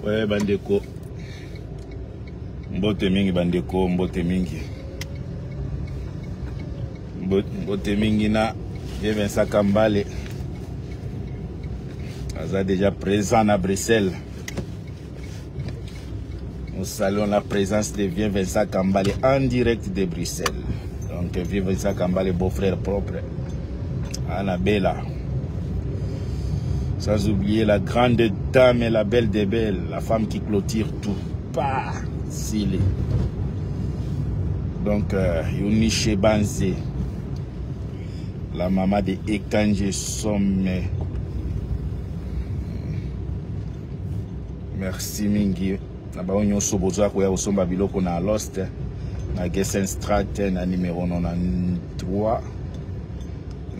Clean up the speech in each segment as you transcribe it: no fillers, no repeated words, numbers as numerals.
Ouais, bandeko. Mbote mingi bandeko, mbote mingi. Mbote mingi na Vincent Kambale. Aza déjà présent à Bruxelles. Nous saluons la présence de Vincent Kambale en direct de Bruxelles. Donc Vincent Kambale, beau-frère propre. Annabella. Sans oublier la grande dame et la belle des belles, la femme qui clôture tout. Pas Sile. Donc, Yuniche Banze, la maman de Ekanje Somme. Merci Mingi. Nabaonyo Soboza kwa Osomba Biloko na Lost. Na Gessen Strat na numéro 93.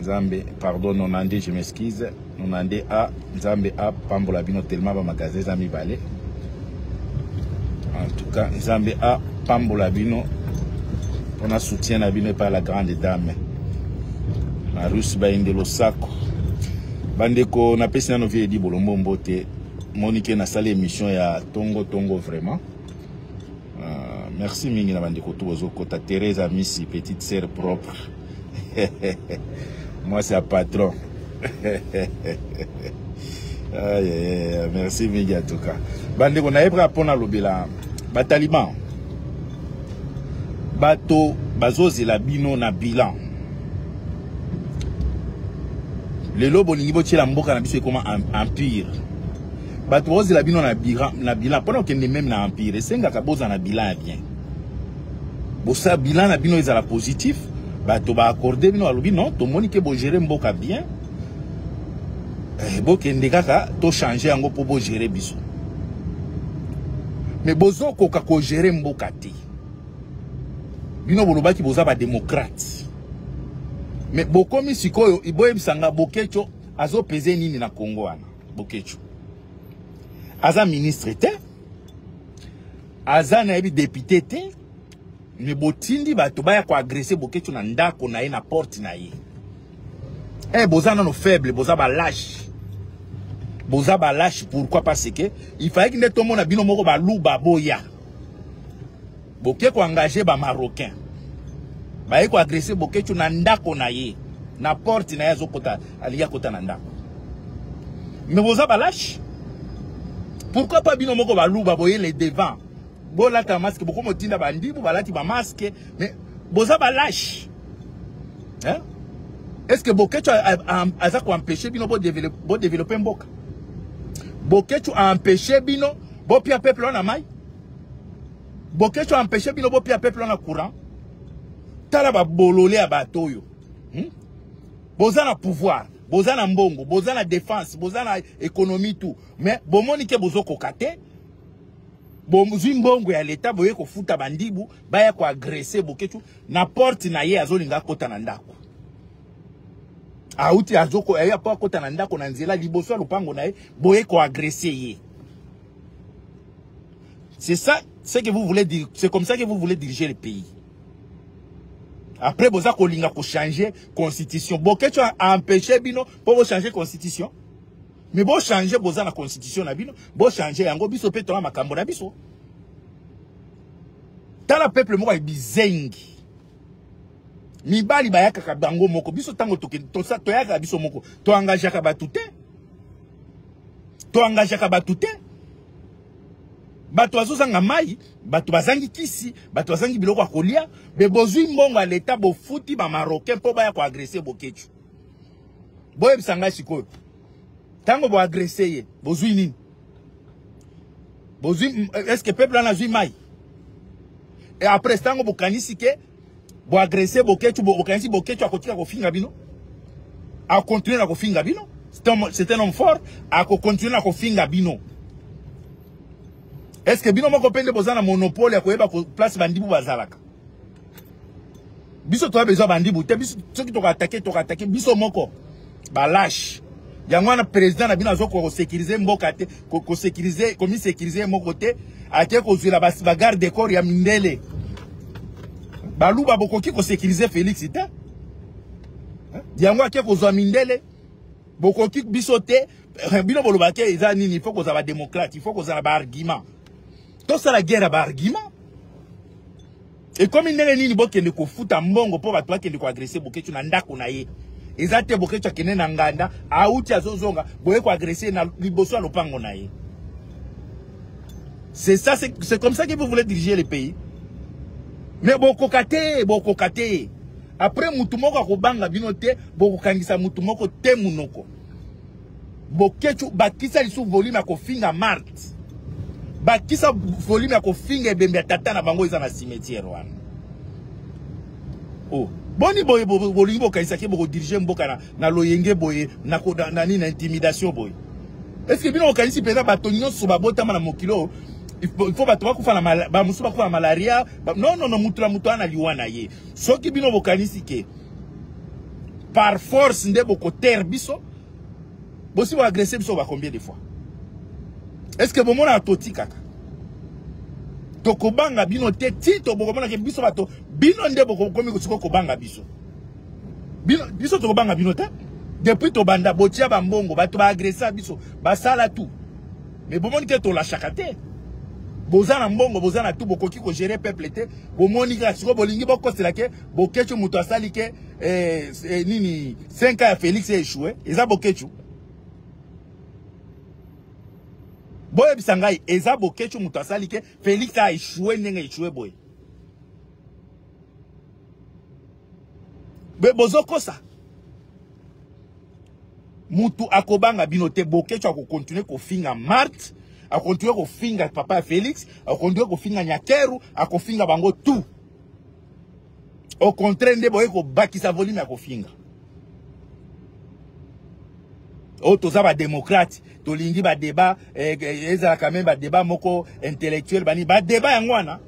Nzambe, pardon, 92, je m'excuse. 92 A, Nzambe A, Pambola Bino tellement ba magasin Zami Balé. En tout cas, Nzambe A, Pambola Bino. On a soutien à Bino par la grande dame. La Russe Bainde Losako. Bandeko, on a passé dans nos vieux di Bolombo Mbote. Monique na salle émission ya Tongo vraiment. Merci Mingi na Bandeko Touzo Kota Thérèse Amissi, petite sœur propre. Moi c'est un patron. Merci Mingi en tout cas. Bandeko na ebra pona lobela. Bataliban. Bato bazozi la bino na bilan. Le lobo ningibo tchela mboka na biso comme empire. Bato bazozi la bino na bilan. Pendant que même na empire, senga kaboza na bilan bien. Bosa bilan na bino ezala positif. Bato ba accorder bino alobi non, to moni ke bo gérer mboka bien. Bo kende kaka to changer yango po bo gérer biso. Mais bozo koka ko gérer mboka te. Bino bolobaki boza ba démocrate. Mais bokomi sikoyo iboye bisanga Bokecho azo peser nini na Congo wana. Bokecho. Aza ministre te. Aza na yebi député te. Mais botindi bato baya ko agresser Bokecho na ndako na ye na porte na ye. Boza nano faible, boza ba lâche. Boza ba lâche pourquoi parce que il fallait que tout le monde bino moko ba luba boya. Boke ko engagé ba marocain. Ba ko agresser Bokecho na ndako na ye. Na porte na ye zokota aliya kota na ndako. Mais boza ba lâche. Pourquoi pas bino moko ba luba boye les devant. Bola ta masque beaucoup motinda bandi bo balati ba masque mais boza ba lâche. Hein? Est-ce que Bokecho a ça ko empêcher bino bo développer mboka? Bokecho a empêché bino bo pia peuple na mai. Bokecho a empêché bino bo pia peuple na courant. Tala ba bololé a batoyo. Boza na pouvoir, boza na mbongo, boza na défense, boza na économie tout. Mais bomoni ke bozo kokate. Bomuzwi mbongo ya leta boye ko futa bandibu, baya ko agresser Bokecho na porte na ye azolinga kota na ndako. Auti azoko ya pa kota na ndako na nzela liboso lupango na ye boye ko agresser ye. C'est ça, c'est que vous voulez dire, c'est comme ça que vous voulez diriger le pays. Après boza ko linga ko changer constitution. Bokecho a empêché bino pour changer constitution. Mais bon changer boza na constitution na bino, bon changer yango biso pe to makambo na biso. Tala peuple moko bizengi. Mibali bayaka ka bango moko biso tango to sa to yaka biso moko to engagé ka batute. To engagé ka batute. Bato azozanga mai, bato bazangi kisi, bato bazangi biloko akolia, be bozui mbongo a l'état bo futi ba marocain po ba ya ko agresser Bokecho. Boye bisanga sikoyo. Tango bo agresser ye, bozui nini? Bozui est-ce que peuple na zui mai? Et après tango bo kanisi ke bo agresser Bokecho, bo kanisi Bokecho akotika ko finga bino. A continuer na ko finga bino. C'est un homme fort, a ko continuer na ko finga bino. Est-ce que bino moko pende bozana monopole ya koyeba ko place bandibu bazalaka? Biso to besoin bandibu te biso soki to attaquer biso moko ba lâche. Yango na président na bino azoko ko sécuriser mboka te ko sécuriser komi sécuriser moko te ate ko zwila ba garde corps ya mindele. Baluba bokoki ko sécuriser Félix te. Yango ake ko zwa mindele bokoki biso te bino bolobake eza nini, il faut qu'on soit démocrate, il faut qu'on soit argument. Tout ça la guerre à argument. Et comme il n'est ni bokende ko futa mbongo po batwa kende ko agresser boketu na ndako na ye. Ezate boketu akene na nganda, auti azozonga, boye ko agresser na liboso a lopango na ye. C'est ça, c'est comme ça que vous voulez diriger le pays. Mais bokokate. Après mutumoko akobanga binote, bokokangisa mutumoko te munoko. Boketu bakisa lisu volume akofinga mart. Bakisa volume akofinga ebembe tata na bango iza na cimetière wana. Oh, boni boye bolingi bokaisa ke boko diriger mboka na loyenge boye na nini na intimidation boye. Est-ce que bino okanisi pena bato nyonso babotama na mokilo? Il faut bato bakufa na ba musu bakufa na malaria. Non, mutu ana liwana ye. Soki bino bokanisi ke par force nde boko terre biso. Bosi bo agresser biso ba combien de fois? Est-ce que bomona atoti kaka? Tokobanga bino te tito bokomona ke biso bato bino nde bokomi ko kobanga biso. Biso tokobanga bino te. Depuis to banda botia ba mbongo bato ba agresser biso, ba sala tout. Mais bomoni ke to la chakate. Bozana mbongo bozana tout bokoki ko gérer peuple te. Bomoni ka siko bolingi bokosela ke bokechu muto asali ke nini 5 ans ya Félix a échoué, eza bokechu. Boye bisangai eza bokechu muto asali ke Félix a échoué ndenge échoué boye. Be bozoko ça. Mutu akobanga binote bokechu ako continuer ko finga Marthe, ako continuer ko finga papa Félix, ako continuer ko finga Nyakeru, ako finga bango tout. Au contraire nde boye ko bakisa volume ako finga. Oh, toza ba démocrate, to lingi ba débat, ezala quand même ba débat moko intellectuel bani ba débat yango wana.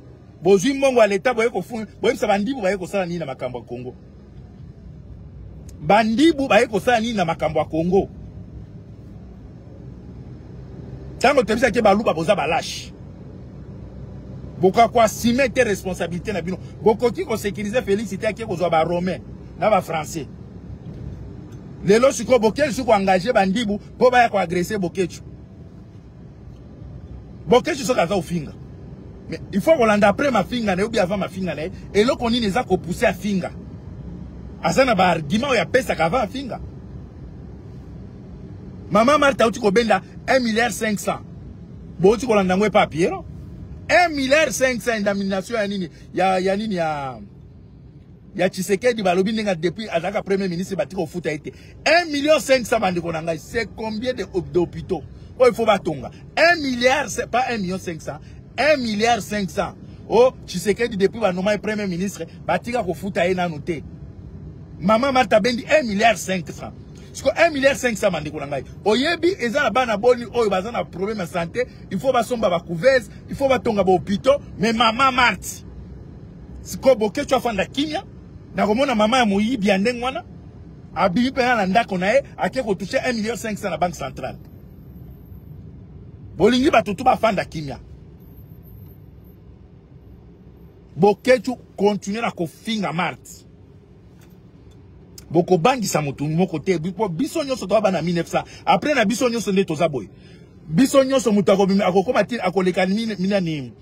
Bozui mongo à l'état boye ko fun, boye sa bandibu boye ko sala ni na makambo ya Congo. Bandibu boye ko sala ni na makambo ya Congo. Tango tebisa ke ba luba boza ba lâche. Boka kwa simete responsabilité na bino. Boko ki ko sécuriser Félix ité ke ko zo ba romain na ba français. Lelo siko bokechu siko engagé bandibu po ba ya ko agresser bokechu. Bokechu so kaza ufinga. Mais il faut qu'on l'ende après ma finga na ou bien avant ma finga na et lo koni neza ko pousser à finga. Asana ba argument ya pesa ka avant finga. Maman Martha uti ko benda 1,5 milliard. Bo uti ko landa ngwe papier. 1,5 milliard indemnisation ya nini? Ya nini ya Tshisekedi balobi ndenga depuis azaka premier ministre batiko futa ete 1,5 milliard bandiko na ngai, c'est combien d'hôpitaux? Oh, il faut batonga 1 milliard, c'est pas 1,5 milliard, 1,5 milliard. Oh, Tshisekedi depuis ba nomai premier ministre batika ko futa ena noté. Maman Martha bendi 1,5 milliard. Parce que 1,5 milliard bandiko na ngai. Oyebi eza na bana boni oyo bazana problème de santé, il faut basomba ba couveuse, il faut batonga ba hôpitaux, mais maman Martha siko bokechu afanda kimia. Na komona mama ya moyibi ya ndenge wana abibi pena na ndako na ye ake ko toucher 1,5 milliard na banque centrale. Bolingi batutu ba fanda kimia. Bokechu continue na ko finga Marthe. Boko bangisa mutu moko te biso nyonso to bana 1900 après na biso nyonso nde toza boy. Biso nyonso mutu akokoma ti akoleka minani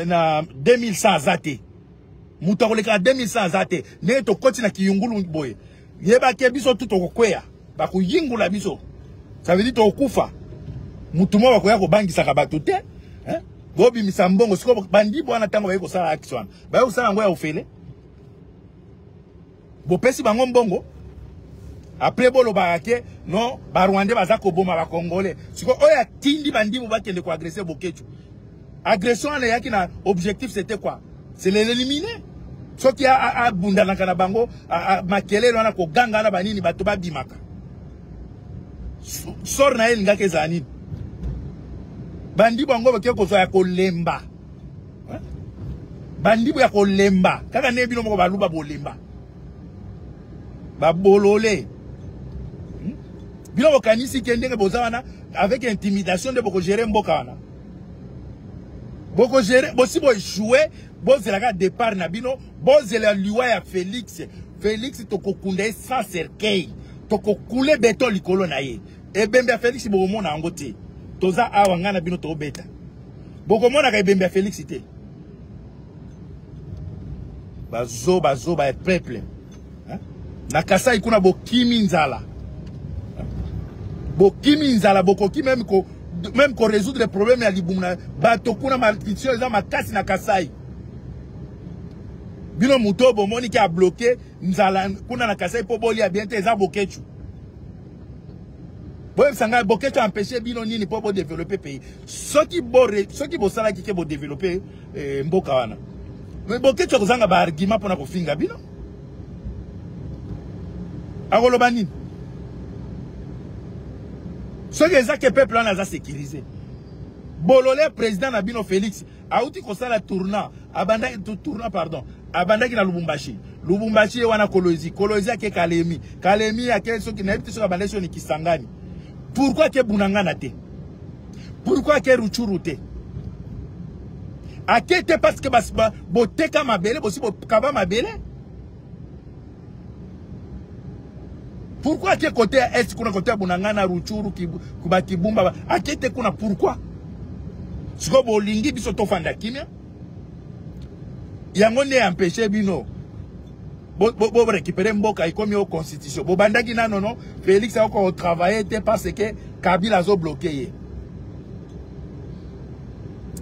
na 2100 zate. Mutu akoleka 2100 zate ne to koti na kiyungulu boy. Yeba ke biso tout okokweya bakuyingula biso. Ça veut dire to okufa. Mutu mo bakoya ko bangisa ka bato te, hein? Bobi misambongo siko bandi bwana tango bayiko sala action. Bayo sala ngo ya ofele. Bopesi bango mbongo. Après bolo barake non ba Rwandais bazako boma ba Congolais. Siko oya tindi bandi bo bakende ko agresser bokechu. Agression na yaki na objectif c'était quoi? C'est l'éliminer. Ce qui a bunda na kana bango makele na ko ganga na banini bato ba bimaka. Sor na el ngake zanini. Bandi bango bake ko zo ya ko lemba. Bandi bo ya ko lemba. Kaka ne bino moko baluba bo lemba. Ba bolole. Bino bokanisi kendenge bozawana avec intimidation de boko gérer mboka wana. Boko gérer bosi bo échouer, bozela départ na bino, bozela liwa ya Félix. Félix toko kunde sans cercueil. Toko koule beton likolo na ye. ebembe ya Félix bokomona yango te toza awa nga na bino tobeta bokomona ka ebembe ya Félix te bazo ba peuple na Kasai kuna bokimi nzala bokoki même ko résoudre les problèmes ya libumuna bato kuna malnutrition eza makasi na Kasai bino muto bomoni ki a bloqué nzala kuna na Kasai po boli ya bien te eza Bokechu boye sanga Bokechu empêcher bino nini po bo développer pays soki bo sala ki ke bo développer mboka wana mais Bokechu kozanga ba argument pona ko finga bino akoloba nini soki eza ke peuple wana aza sécurisé bolole président na bino Félix auti kosala tournant abandaki na Lubumbashi wana Kolwezi ake Kalemi ake soki na yebite soki abandaki so ni Kisangani pourquoi ke Bunangana te pourquoi ke Ruchuru te ake te parce que boteka mabele bosi bokaba mabele pourquoi ke côté est kuna côté Bunangana Ruchuru Kibumba ake te kuna pourquoi siko bolingi biso tofanda kimia yango ne empêcher bino bo récupérer mboka ikomi au constitution bo bandaki nano non Félix a encore travailler te parce que Kabila zo bloqué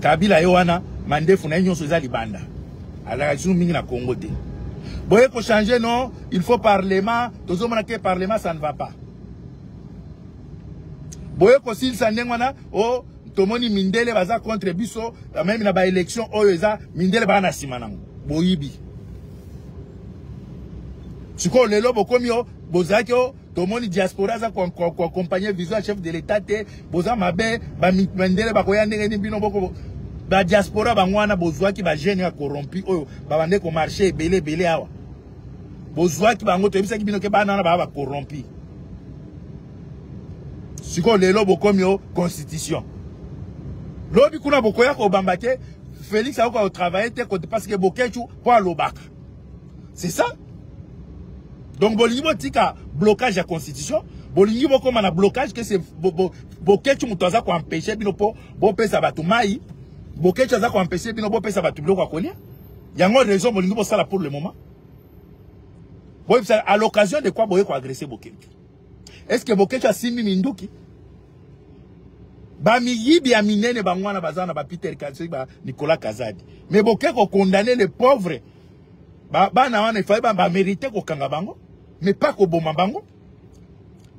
Kabila yo wana mandefu na nyonso za libanda ala juu mingi na Congo te boye ko changer non il faut parlement tozo mona ke parlement ça ne va pas boye ko sil sandengwana o tomoni mindele baza contre biso même na ba élection oyo eza mindele ba na sima nango boyibi siko lelo bokomi o bozaki o tomoni diaspora za ko accompagner vision chef de l'état te boza mabe ba mindele ba koya ndenge ni bino boko ba diaspora bangwana bozwaki ba jeune ya corrompu oyo ba bande ko marché belé awa bozwaki bango to ebisaki bino ke bana na ba corrompu siko lelo bokomi o constitution lobi kuna bokoya ko bambake Félix a encore travaillé parce que Bokechu pour l'obaka. C'est ça? Donc bolingi tika blocage de la constitution, bolingi boko mana blocage que c'est Bokechu mutoza ko empêcher bino po bo pesa batu mai, Bokechu aza ko empêcher bino bo pesa batu bloko akolia. Yango raison bolingi bo sala pour le moment. Boy à l'occasion de quoi boye ko agresser Bokechu. Est-ce que Bokechu a simi minduki? Ba miyibi ya minene bangwana bazana ba Peter Katsui ba Nicolas Kazadi mais boke ko condamner les pauvres ba na wana ifai ba mériter ko kanga bango mais pas ko boma bango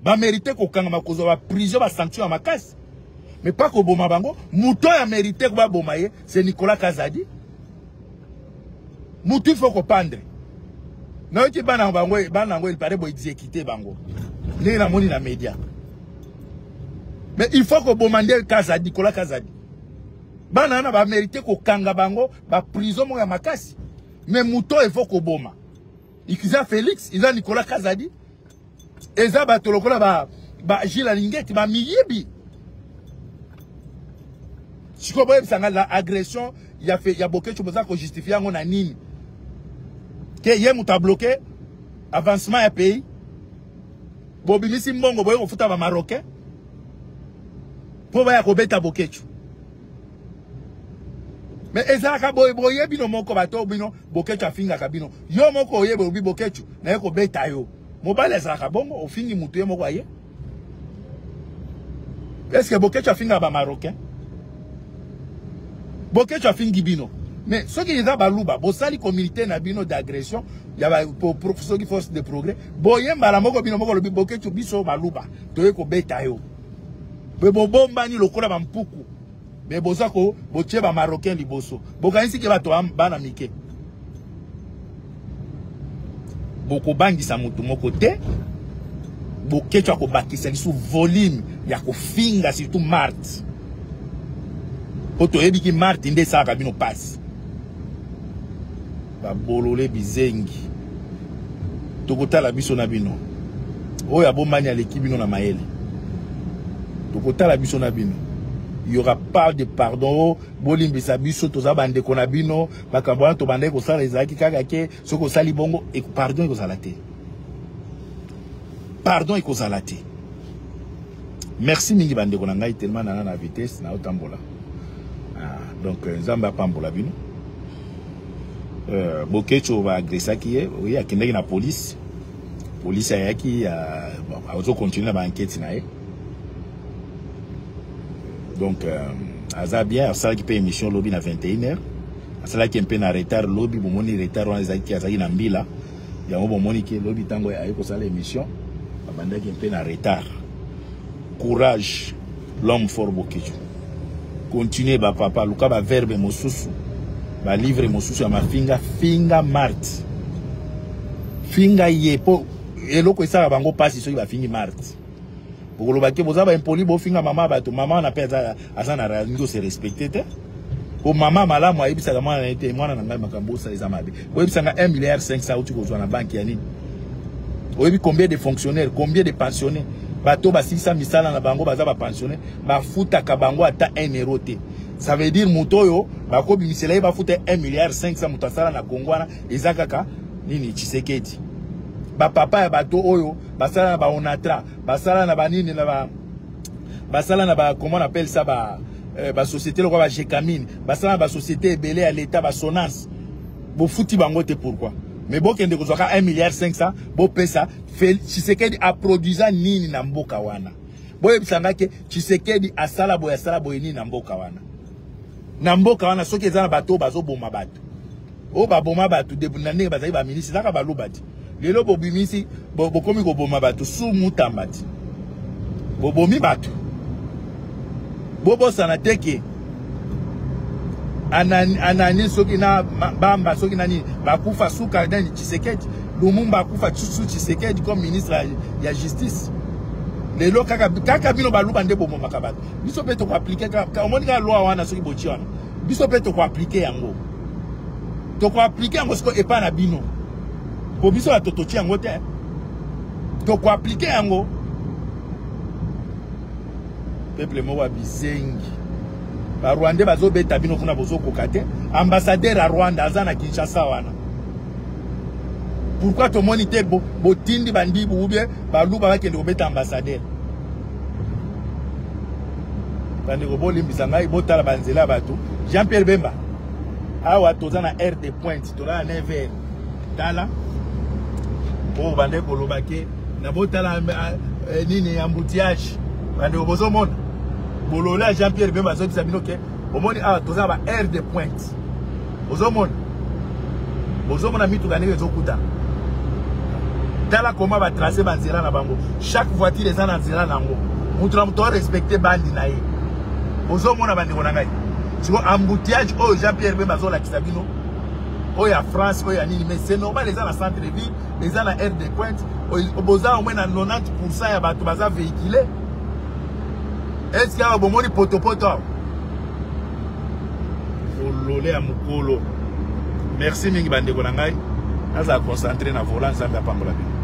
ba mériter ko kanga makozo ba prison ba sanction ya makasi mais pas ko boma bango muto ya mériter ko ba boma ye c'est Nicolas Kazadi mutu faut ko pendre na yoki bana bango il paraît bo exécuter bango ni na moni na média. Mais il faut que bomande Kazadi, Nicolas Kazadi. Banana va mériter ko kanga bango, ba prison mo ya makasi. Mais mouton il faut ko boma. Ikiza Félix, il a Nicolas Kazadi. Eza ba tolokola ba Gilles Lingeti ba miyibi. Siko boye sanga la agression, il y a Bokechu boza ko justifier ngo na nini. Ke ye muta bloqué avancement ya pays. Bobi misi mbongo boye ko futa ba Marocain. Pour voir Robeta Bokechu. Mais ezaka boye bino moko bato bino Bokechu afinga kabino. Yo moko oyebe obi Bokechu na yeko beta yo. Mobile ezaka bongo ofingi mutu ye moko aye. Est-ce que Bokechu afinga ba Marocain? Bokechu afingi bino. Mais ceux qui eza baluba, bo sali communauté na bino d'agression, ya ba pour ceux qui force de progrès. Boye mbala moko bino moko lobi Bokechu biso baluba. To yeko beta yo. Bebo bomba ni lokola bampuku. Bebo zako boche ba Marocain liboso. Bokanisi ke bato bana mike. Boko bangi sa mutu moko te. Bokechu ako bakisa lisu volume ya ko finga surtout Mart. Oto ebi ki Mart inde saka bino pass. Ba bolole bizengi. Tokotala biso na bino. Oya bomba ni aleki bino na maele. Il n'y aura pas de pardon. Bolimbi sabiso toza bande konabino, bakabwana to bande ko sala ezaki kaka ke soko sali bongo et pardon ko salate. Pardon ko salate. merci mingi bandeko na ngai tellement na vitesse na otambola. Donc nzamba pambola bino. Bokecho va agresser qui est, oui, akendeki na police. Police ayaki a continuer na enquête na ye. Donc aza bien ça qui peut émission lobby na 21h. Asala qui un peu na retard lobby bomoni retard wana ezaki azaki na mbila. Yango bomoni ke lobby tango ayeko sala émission. Abandaki un peu na retard. Courage l'homme fort Bokecho. Continuez ba papa luka ba verbe mosusu. Ba livre mosusu ya mafinga finga mart. Finga yepo eloko esala bango pasi soki ba fingi mart. Bokoloba ke boza ba impoli bo finga mama bato mama na peza azana rango se respecter te. Ko mama malamu ayibisa ka mwana ete mwana na ngai makambo sa eza mabe. Oyibisa nga 1,5 milliard uti kozwa na banki ya nini? Oyebi combien de fonctionnaires, combien de pensionnés bato ba 600 misala na bango baza ba pensionnaires ba futa ka bango ata 1 euro te. Ça veut dire mutoyo bako bimisela ye ba futa 1,5 milliard mutasala na Kongwana ezakaka nini Tshisekedi. Ba papa ya bato oyo basala na ba onatra basala na ba nini na ba basala na ba comment on appelle ça ba société le ba Jekamine basala na ba société ebele à l'état ba Sonance bo futi bango te pourquoi mais bo kende kozwaka 1,5 milliard bo pesa Tshisekedi a produisa nini na mboka wana bo yebisanga ke Tshisekedi asala boye nini na mboka wana na mboka wana soki ezana bato bazo boma bato o ba boma bato de ndenge bazali ba ministre zaka ba lobati lelo bobimisi bokomi ko boma bato su mutambati bobomi bato bobo sana teke anani soki na bamba soki nani bakufa suka ndani Tshisekedi Lumumba kufa Tshisekedi comme ministre ya justice lelo kaka bino baluba nde bomo makabato biso pe to ko appliquer ka omoni ka loi wana soki bochi wana biso pe to ko appliquer yango siko epa na bino po biso la totochi yango te to ko appliquer yango peuple mo wa bizengi ba Rwanda bazo beta bino kuna bozo kokate ambassadeur à Rwanda azana Kinshasa wana pourquoi to monite botindi bandi boubie baluba bakende kobeta ambassadeur bandi roboli mbisanga ibotala banzela bato Jean-Pierre Bemba awa tozana air de pointe tola na 9h tala o bande koloba ke na botala nini embouteillage bandi bozo mona bolola Jean-Pierre Bemba zo bisabino ke omoni awa tozana ba air de pointe bozo mona mitu kaneke zokuta tala comment va tracer banzela na bango chaque voiture est en nzela nango mutu na mutu respecter bandi na ye bozo mona bandi kona ngai siko embouteillage o Jean-Pierre Bemba zo la kisabino o ya France o ya nini mais c'est normal les gens na centre de ville les gens na air de pointe boza au moins na 90% ya bato baza véhiculé est-ce qu'il y a bomoni potopoto olole ya mukolo merci mingi bandi kona ngai aza concentré na volant nzambe apambola bino